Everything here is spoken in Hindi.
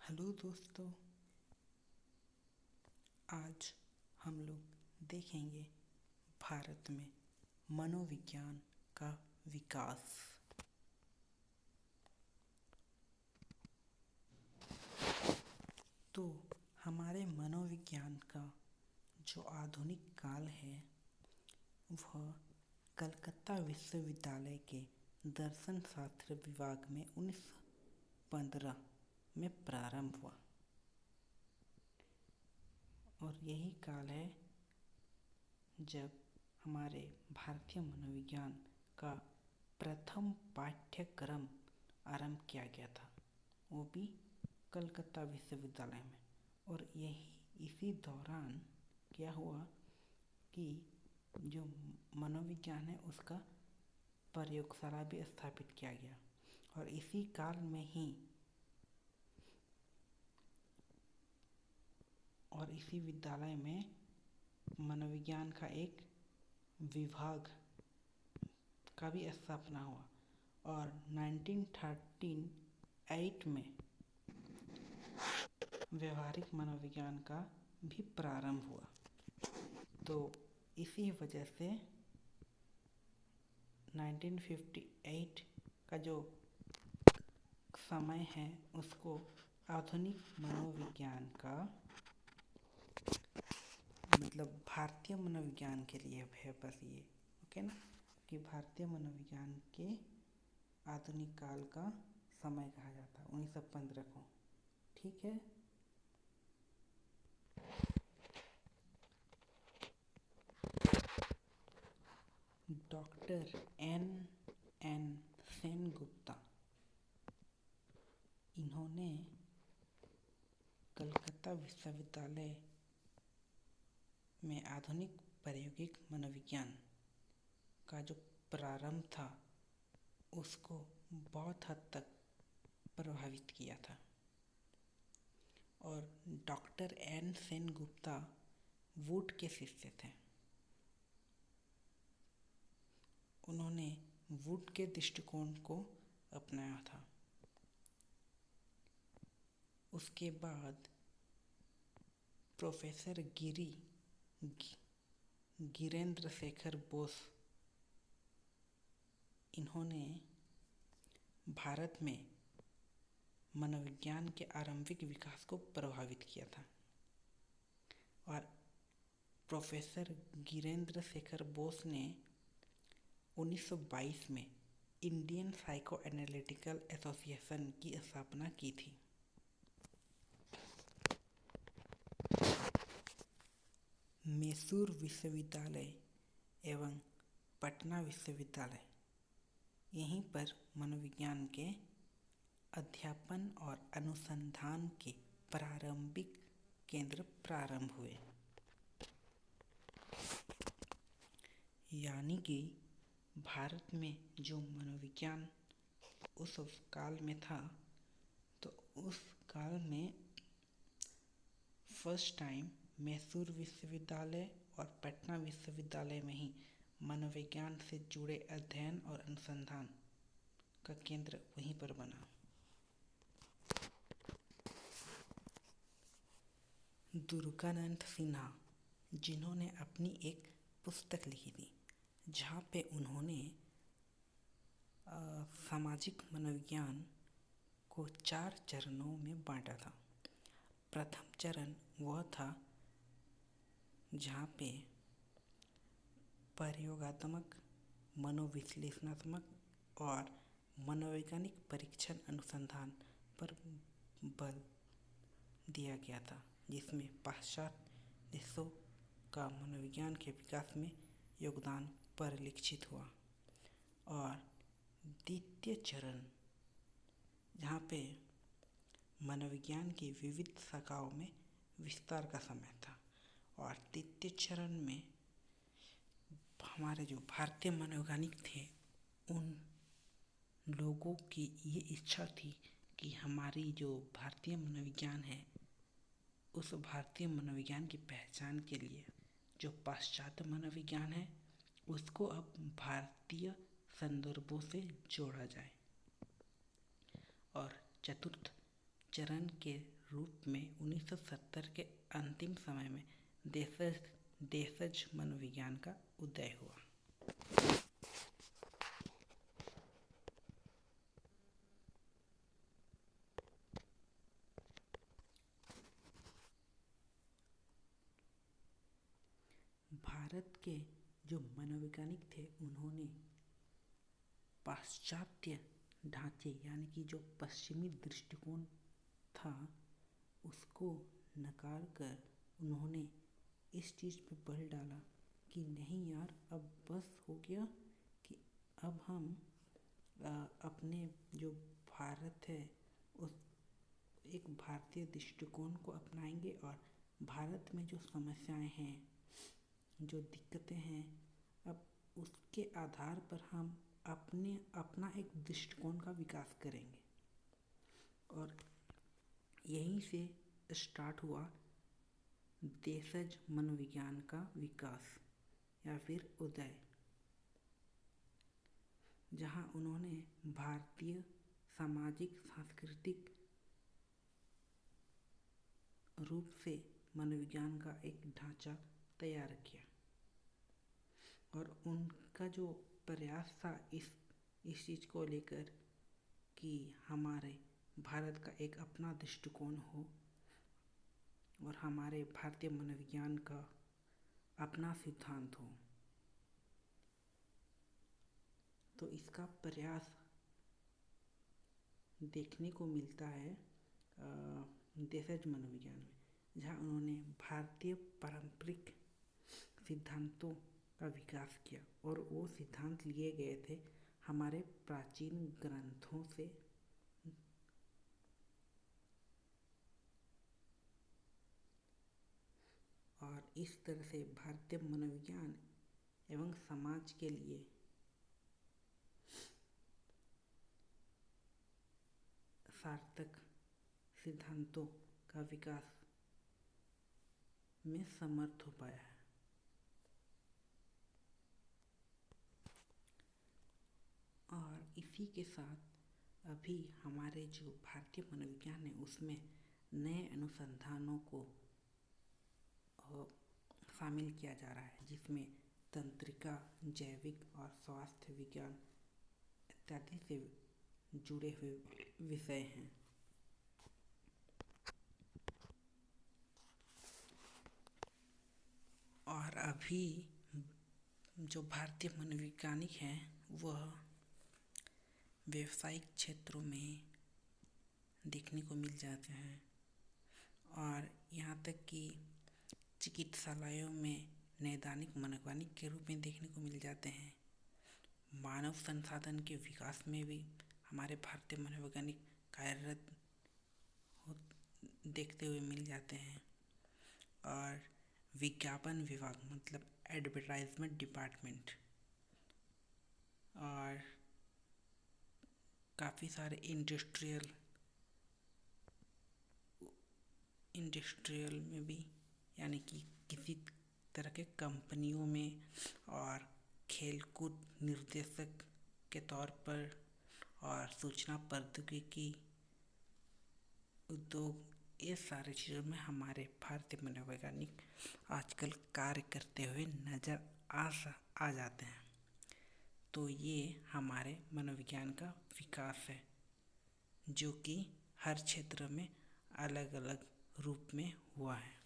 हेलो दोस्तों। आज हम लोग देखेंगे भारत में मनोविज्ञान का विकास। तो हमारे मनोविज्ञान का जो आधुनिक काल है वह कलकत्ता विश्वविद्यालय के दर्शन शास्त्र विभाग में 1915 में प्रारंभ हुआ और यही काल है जब हमारे भारतीय मनोविज्ञान का प्रथम पाठ्यक्रम आरंभ किया गया था, वो भी कलकत्ता विश्वविद्यालय में। और इसी दौरान क्या हुआ कि जो मनोविज्ञान है उसका प्रयोगशाला भी स्थापित किया गया और इसी काल में ही और इसी विद्यालय में मनोविज्ञान का एक विभाग का भी स्थापना हुआ और 1938 में व्यवहारिक मनोविज्ञान का भी प्रारंभ हुआ। तो इसी वजह से 1958 का जो समय है उसको आधुनिक मनोविज्ञान का मतलब भारतीय मनोविज्ञान के लिए है बस ये, ओके ना, कि भारतीय मनोविज्ञान के आधुनिक काल का समय कहा जाता है 1915 को। ठीक है। डॉक्टर एन सेनगुप्ता, इन्होंने कलकत्ता विश्वविद्यालय में आधुनिक प्रायोगिक मनोविज्ञान का जो प्रारंभ था उसको बहुत हद तक प्रभावित किया था। और डॉक्टर एन सेनगुप्ता वुड के शिष्य थे। उन्होंने वुड के दृष्टिकोण को अपनाया था। उसके बाद प्रोफेसर गिरेंद्र शेखर बोस, इन्होंने भारत में मनोविज्ञान के आरंभिक विकास को प्रभावित किया था। और प्रोफेसर गिरेंद्र शेखर बोस ने 1922 में इंडियन साइको एनालिटिकल एसोसिएशन की स्थापना की थी। मैसूर विश्वविद्यालय एवं पटना विश्वविद्यालय, यहीं पर मनोविज्ञान के अध्यापन और अनुसंधान के प्रारंभिक केंद्र प्रारंभ हुए। यानी कि भारत में जो मनोविज्ञान उस काल में था, तो उस काल में फर्स्ट टाइम मैसूर विश्वविद्यालय और पटना विश्वविद्यालय में ही मनोविज्ञान से जुड़े अध्ययन और अनुसंधान का केंद्र वहीं पर बना। दुर्गानंद सिन्हा, जिन्होंने अपनी एक पुस्तक लिखी थी जहाँ पे उन्होंने सामाजिक मनोविज्ञान को 4 चरणों में बांटा था। प्रथम चरण वह था जहाँ पे प्रयोगात्मक, मनोविश्लेषणात्मक और मनोवैज्ञानिक परीक्षण अनुसंधान पर बल दिया गया था, जिसमें पाश्चात्य देशों का मनोविज्ञान के विकास में योगदान परिलक्षित हुआ। और द्वितीय चरण जहाँ पे मनोविज्ञान की विविध शाखाओं में विस्तार का समय था। और तृतीय चरण में हमारे जो भारतीय मनोवैज्ञानिक थे उन लोगों की ये इच्छा थी कि हमारी जो भारतीय मनोविज्ञान है उस भारतीय मनोविज्ञान की पहचान के लिए जो पाश्चात्य मनोविज्ञान है उसको अब भारतीय संदर्भों से जोड़ा जाए। और चतुर्थ चरण के रूप में 1970 के अंतिम समय में देशज मनोविज्ञान का उदय हुआ। भारत के जो मनोवैज्ञानिक थे उन्होंने पाश्चात्य ढांचे यानी कि जो पश्चिमी दृष्टिकोण था उसको नकार कर उन्होंने इस चीज़ पे बल डाला कि नहीं यार, अब बस हो गया कि अब हम अपने जो भारत है उस एक भारतीय दृष्टिकोण को अपनाएंगे और भारत में जो समस्याएं हैं, जो दिक्कतें हैं, अब उसके आधार पर हम अपना एक दृष्टिकोण का विकास करेंगे। और यहीं से स्टार्ट हुआ देशज मनोविज्ञान का विकास या फिर उदय, जहां उन्होंने भारतीय सामाजिक सांस्कृतिक रूप से मनोविज्ञान का एक ढांचा तैयार किया। और उनका जो प्रयास था इस चीज़ को लेकर कि हमारे भारत का एक अपना दृष्टिकोण हो और हमारे भारतीय मनोविज्ञान का अपना सिद्धांत हो, तो इसका प्रयास देखने को मिलता है देशज मनोविज्ञान में, जहाँ उन्होंने भारतीय पारंपरिक सिद्धांतों का विकास किया और वो सिद्धांत लिए गए थे हमारे प्राचीन ग्रंथों से। और इस तरह से भारतीय मनोविज्ञान एवं समाज के लिए सार्थक सिद्धांतों का विकास में समर्थ हो पाया है। और इसी के साथ अभी हमारे जो भारतीय मनोविज्ञान है उसमें नए अनुसंधानों को शामिल किया जा रहा है, जिसमें तंत्रिका, जैविक और स्वास्थ्य विज्ञान इत्यादि से जुड़े हुए विषय हैं। और अभी जो भारतीय मनोवैज्ञानिक हैं वह व्यावसायिक क्षेत्रों में देखने को मिल जाते हैं और यहाँ तक कि चिकित्सालयों में नैदानिक मनोवैज्ञानिक के रूप में देखने को मिल जाते हैं। मानव संसाधन के विकास में भी हमारे भारतीय मनोवैज्ञानिक कार्यरत देखते हुए मिल जाते हैं। और विज्ञापन विभाग मतलब एडवर्टाइजमेंट डिपार्टमेंट और काफ़ी सारे इंडस्ट्रियल में भी, यानी कि किसी तरह के कंपनियों में और खेलकूद निर्देशक के तौर पर और सूचना प्रौद्योगिकी उद्योग, ये सारी चीज़ों में हमारे भारतीय मनोवैज्ञानिक आजकल कार्य करते हुए नज़र आ जाते हैं। तो ये हमारे मनोविज्ञान का विकास है जो कि हर क्षेत्र में अलग अलग रूप में हुआ है।